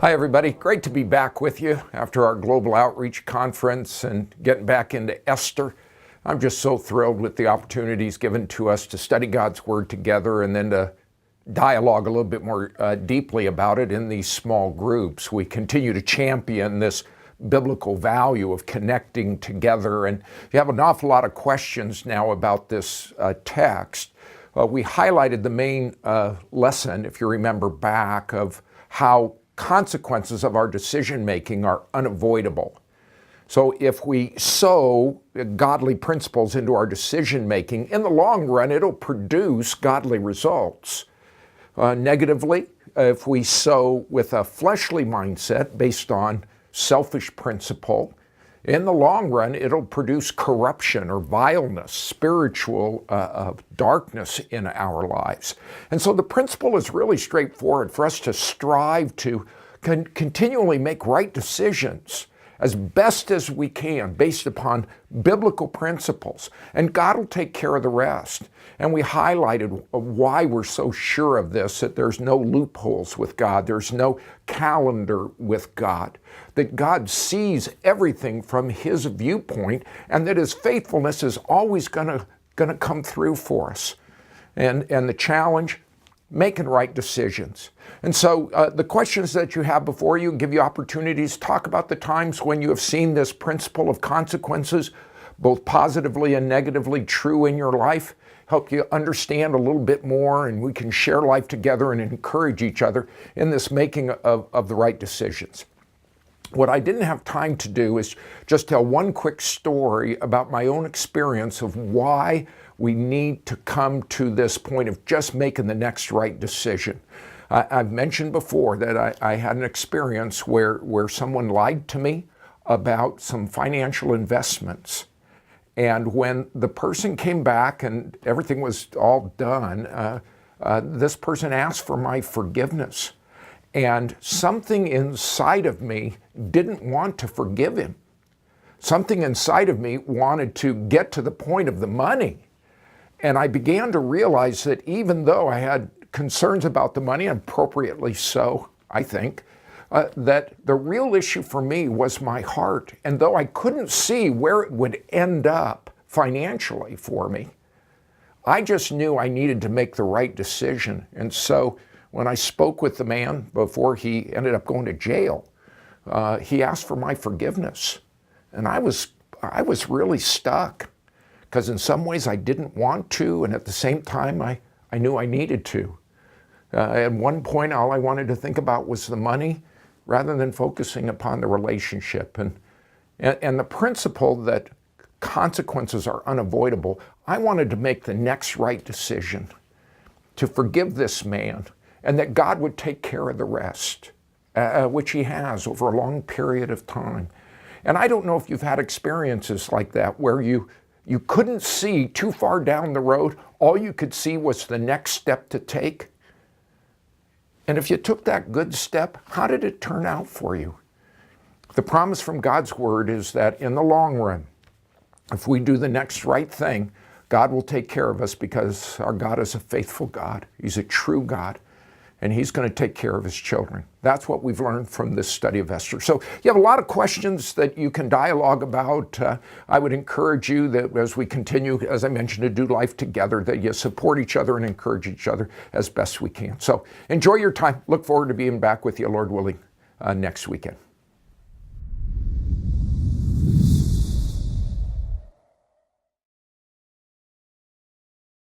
Hi, everybody. Great to be back with you after our global outreach conference and getting back into Esther. I'm just so thrilled with the opportunities given to us to study God's Word together and then to dialogue a little bit more deeply about it in these small groups. We continue to champion this biblical value of connecting together, and you have an awful lot of questions now about this text. We highlighted the main lesson, if you remember back, of how consequences of our decision-making are unavoidable. So if we sow godly principles into our decision-making, in the long run, it'll produce godly results. Negatively, if we sow with a fleshly mindset based on selfish principle, in the long run, it'll produce corruption or vileness, spiritual darkness in our lives. And so the principle is really straightforward for us to strive to continually make right decisions as best as we can based upon biblical principles, and God will take care of the rest. And we highlighted why we're so sure of this, that there's no loopholes with God, there's no calendar with God, that God sees everything from His viewpoint, and that His faithfulness is always gonna come through for us. And the challenge, making right decisions. And so the questions that you have before you give you opportunities to talk about the times when you have seen this principle of consequences, both positively and negatively, true in your life, help you understand a little bit more, and we can share life together and encourage each other in this making of the right decisions. What I didn't have time to do is just tell one quick story about my own experience of why we need to come to this point of just making the next right decision. I've mentioned before that I had an experience where someone lied to me about some financial investments. And when the person came back and everything was all done, this person asked for my forgiveness. And something inside of me didn't want to forgive him. Something inside of me wanted to get to the point of the money. And I began to realize that even though I had concerns about the money, appropriately so, I think, that the real issue for me was my heart. And though I couldn't see where it would end up financially for me, I just knew I needed to make the right decision. And so when I spoke with the man before he ended up going to jail, he asked for my forgiveness. And I was really stuck, because in some ways I didn't want to, and at the same time I knew I needed to. At one point, all I wanted to think about was the money rather than focusing upon the relationship. And the principle that consequences are unavoidable, I wanted to make the next right decision, to forgive this man, and that God would take care of the rest, which He has over a long period of time. And I don't know if you've had experiences like that where you couldn't see too far down the road. All you could see was the next step to take. And if you took that good step, how did it turn out for you? The promise from God's Word is that in the long run, if we do the next right thing, God will take care of us, because our God is a faithful God. He's a true God, and He's going to take care of His children. That's what we've learned from this study of Esther. So you have a lot of questions that you can dialogue about. I would encourage you that as we continue, as I mentioned, to do life together, that you support each other and encourage each other as best we can. So enjoy your time. Look forward to being back with you, Lord willing, next weekend.